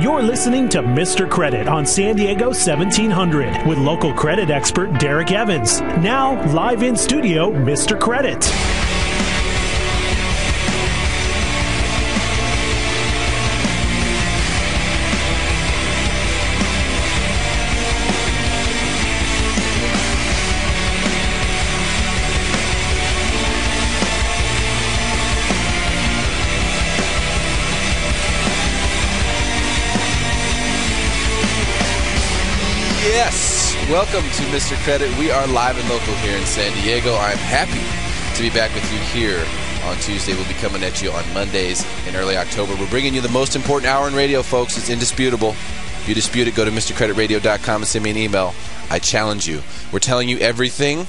You're listening to Mr. Credit on San Diego 1700 with local credit expert Derek Evans. Now, live in studio, Mr. Credit. Yes, welcome to Mr. Credit. We are live and local here in San Diego. I'm happy to be back with you here on Tuesday. We'll be coming at you on Mondays in early October. We're bringing you the most important hour in radio, folks. It's indisputable. If you dispute it, go to MrCreditRadio.com and send me an email. I challenge you. We're telling you everything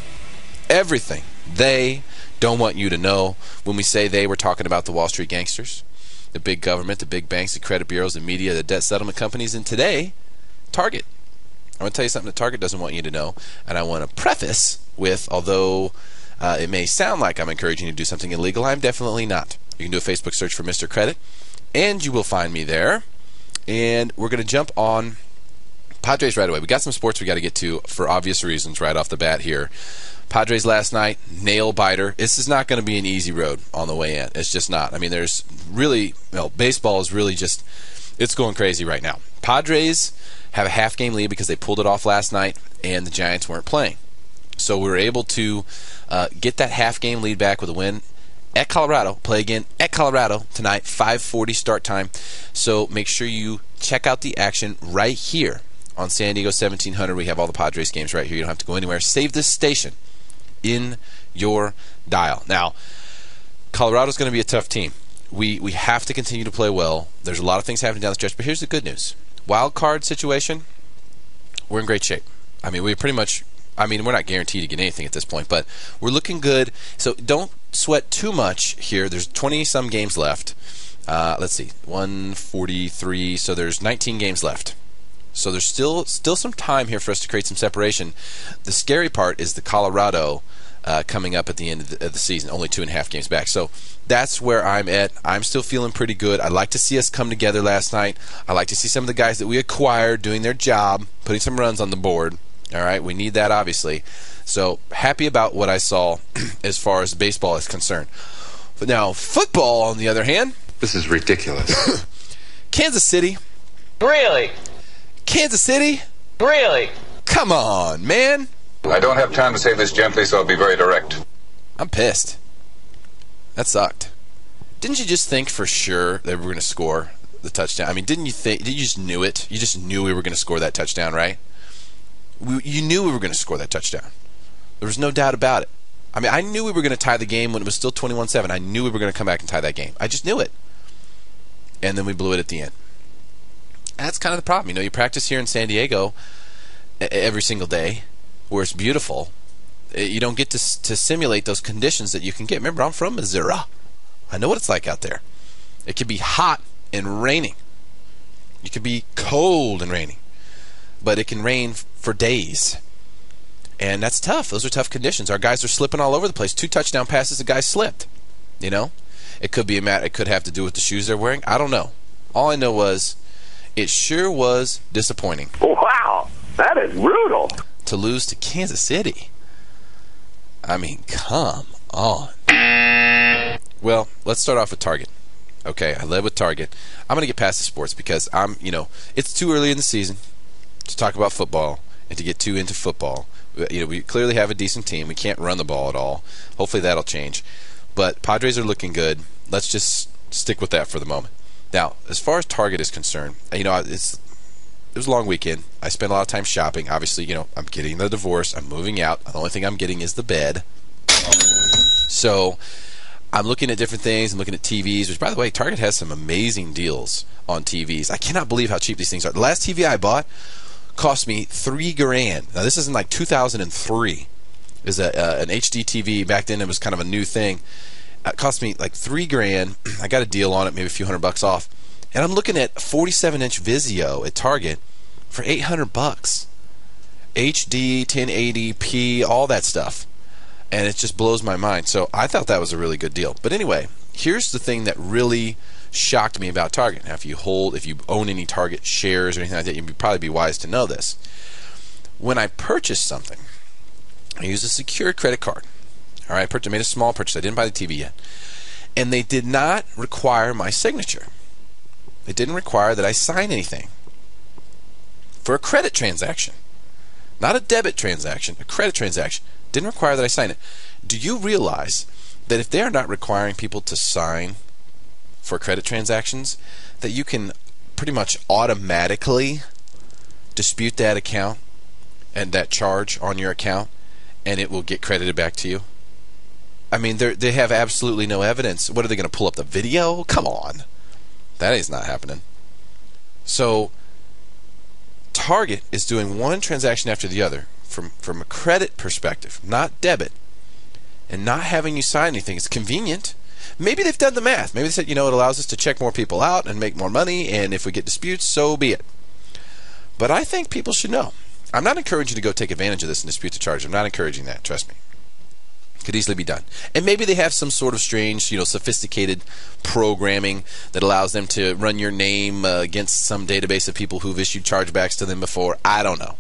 they don't want you to know. When we say they, we're talking about the Wall Street gangsters, the big government, the big banks, the credit bureaus, the media, the debt settlement companies, and today, Target. I'm going to tell you something that Target doesn't want you to know, and I want to preface with, although it may sound like I'm encouraging you to do something illegal, I'm definitely not. You can do a Facebook search for Mr. Credit, and you will find me there. And we're going to jump on Padres right away. We got some sports we got to get to for obvious reasons right off the bat here. Padres last night, nail biter. This is not going to be an easy road on the way in. It's just not. I mean, there's really, baseball is really just, it's going crazy right now. Padres have a half-game lead because they pulled it off last night and the Giants weren't playing. So we were able to get that half-game lead back with a win at Colorado. Play again at Colorado tonight, 5:40 start time. So make sure you check out the action right here on San Diego 1700. We have all the Padres games right here. You don't have to go anywhere. Save this station in your dial. Now, Colorado's going to be a tough team. We have to continue to play well. There's a lot of things happening down the stretch, but here's the good news. Wild card situation, we're in great shape. I mean, we're not guaranteed to get anything at this point, but we're looking good. So don't sweat too much here. There's 20-some games left. Let's see, 143, so there's 19 games left. So there's still some time here for us to create some separation. The scary part is the Colorado coming up at the end of the season, only 2.5 games back. So that's where I'm at. I'm still feeling pretty good. I'd like to see us come together last night. I like to see some of the guys that we acquired doing their job, putting some runs on the board. All right, we need that, obviously. So happy about what I saw as far as baseball is concerned. But now, football, on the other hand. This is ridiculous. Kansas City. Really? Kansas City? Really? Come on, man. I don't have time to say this gently, so I'll be very direct. I'm pissed. That sucked. Didn't you just think for sure that we were going to score the touchdown? I mean, didn't you think? Did you just knew it? You just knew we were going to score that touchdown, right? You knew we were going to score that touchdown. There was no doubt about it. I mean, I knew we were going to tie the game when it was still 21-7. I knew we were going to come back and tie that game. I just knew it. And then we blew it at the end. That's kind of the problem. You practice here in San Diego every single day, where it's beautiful. You don't get to simulate those conditions that you can get. Remember, I'm from Missouri. I know what it's like out there. It can be hot and raining. It can be cold and raining. But it can rain for days. And that's tough. Those are tough conditions. Our guys are slipping all over the place. 2 touchdown passes, the guy slipped. It could be it could have to do with the shoes they're wearing. I don't know. All I know was it sure was disappointing. Wow, that is brutal. To lose to Kansas City. I mean, come on. Well, let's start off with Target. Okay, I led with Target. I'm going to get past the sports because it's too early in the season to talk about football and to get too into football. We clearly have a decent team. We can't run the ball at all. Hopefully that'll change. But Padres are looking good. Let's just stick with that for the moment. Now, as far as Target is concerned, it was a long weekend. I spent a lot of time shopping. Obviously, I'm getting the divorce. I'm moving out. The only thing I'm getting is the bed. So I'm looking at different things. I'm looking at TVs, which, by the way, Target has some amazing deals on TVs. I cannot believe how cheap these things are. The last TV I bought cost me $3,000. Now, this is in like 2003. It was an HD TV. Back then, it was kind of a new thing. It cost me like $3,000. I got a deal on it, maybe a few $100 off. And I'm looking at 47-inch Vizio at Target for $800. HD, 1080p, all that stuff. And it just blows my mind. So I thought that was a really good deal. But anyway, here's the thing that really shocked me about Target. Now, if you own any Target shares or anything like that, you'd probably be wise to know this. When I purchase something, I use a secured credit card. All right, I made a small purchase. I didn't buy the TV yet. And they did not require my signature. It didn't require that I sign anything. For a credit transaction, not a debit transaction, a credit transaction, didn't require that I sign it. Do you realize that if they are not requiring people to sign for credit transactions, that you can pretty much automatically dispute that account and that charge on your account, and it will get credited back to you? I mean, they have absolutely no evidence. What, are they going to pull up the video? Come on. That is not happening. So Target is doing one transaction after the other from a credit perspective, not debit, and not having you sign anything. It's convenient. Maybe they've done the math. Maybe they said, it allows us to check more people out and make more money, and if we get disputes, so be it. But I think people should know. I'm not encouraging you to go take advantage of this and dispute the charge. I'm not encouraging that. Trust me. Could easily be done. And maybe they have some sort of strange, sophisticated programming that allows them to run your name against some database of people who've issued chargebacks to them before. I don't know.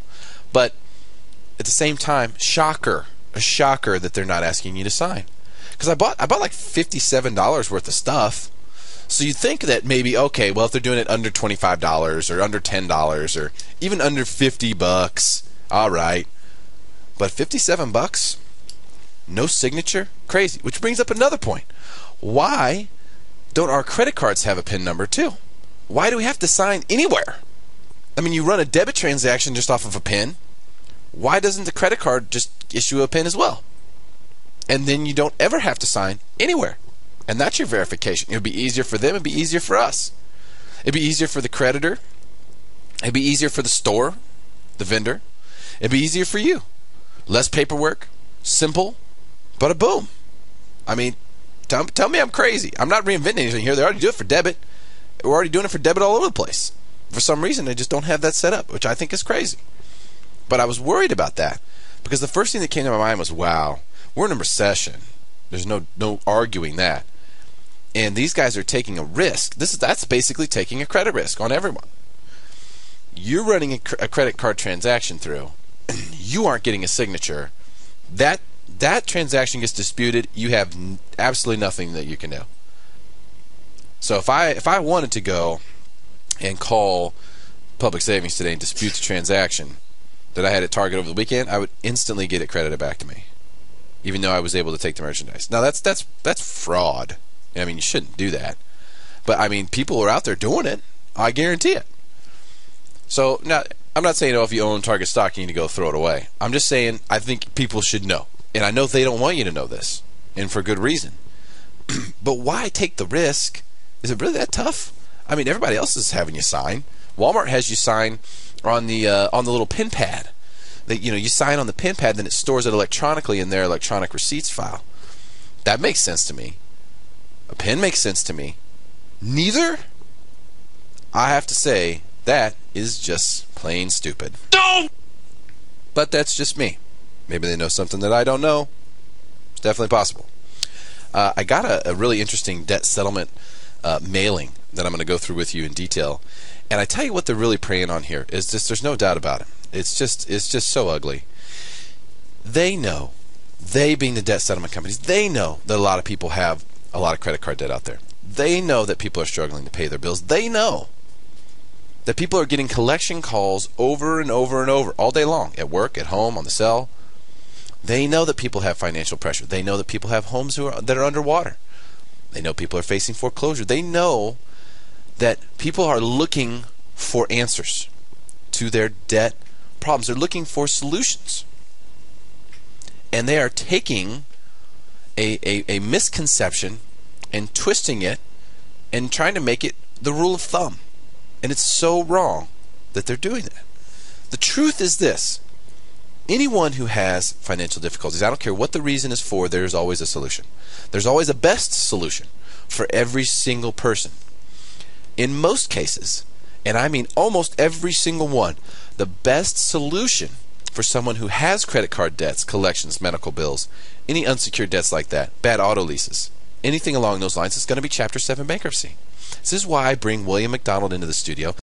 But at the same time, a shocker that they're not asking you to sign. Because I bought like $57 worth of stuff. So you'd think that maybe, okay, well, if they're doing it under $25 or under $10 or even under $50, all right. But $57? No signature? Crazy. Which brings up another point. Why don't our credit cards have a PIN number too? Why do we have to sign anywhere? I mean, you run a debit transaction just off of a PIN. Why doesn't the credit card just issue a PIN as well? And then you don't ever have to sign anywhere. And that's your verification. It would be easier for them. It would be easier for us. It would be easier for the creditor. It would be easier for the store, the vendor. It would be easier for you. Less paperwork. Simple. But a boom. I mean, tell me I'm crazy. I'm not reinventing anything here. They already do it for debit. We're already doing it for debit all over the place. For some reason, they just don't have that set up, which I think is crazy. But I was worried about that because the first thing that came to my mind was, wow, we're in a recession. There's no arguing that. And these guys are taking a risk. That's basically taking a credit risk on everyone. You're running a credit card transaction through. You aren't getting a signature. That transaction gets disputed. You have absolutely nothing that you can do. So if I wanted to go and call Public Savings today and dispute the transaction that I had at Target over the weekend, I would instantly get it credited back to me, even though I was able to take the merchandise. Now that's fraud. I mean, you shouldn't do that. But I mean, people are out there doing it. I guarantee it. So now, I'm not saying, if you own Target stock, you need to go throw it away. I'm just saying I think people should know. And I know they don't want you to know this, and for good reason. But why take the risk? Is it really that tough? I mean, everybody else is having you sign. Walmart has you sign on the little pin pad. You sign on the pin pad, then it stores it electronically in their electronic receipts file. That makes sense to me. A pin makes sense to me. Neither? I have to say, that is just plain stupid. Don't! But that's just me. Maybe they know something that I don't know. It's definitely possible. I got a really interesting debt settlement mailing that I'm going to go through with you in detail. And I tell you what they're really preying on here is just, there's no doubt about it. It's just so ugly. They know, they being the debt settlement companies, they know that a lot of people have a lot of credit card debt out there. They know that people are struggling to pay their bills. They know that people are getting collection calls over and over and over all day long, at work, at home, on the cell. They know that people have financial pressure. They know that people have homes that are underwater. They know people are facing foreclosure. They know that people are looking for answers to their debt problems. They're looking for solutions. And they are taking a misconception and twisting it and trying to make it the rule of thumb. And it's so wrong that they're doing that. The truth is this. Anyone who has financial difficulties, I don't care what the reason is for, there's always a solution. There's always a best solution for every single person. In most cases, and I mean almost every single one, the best solution for someone who has credit card debts, collections, medical bills, any unsecured debts like that, bad auto leases, anything along those lines, is going to be Chapter 7 bankruptcy. This is why I bring William McDonald into the studio.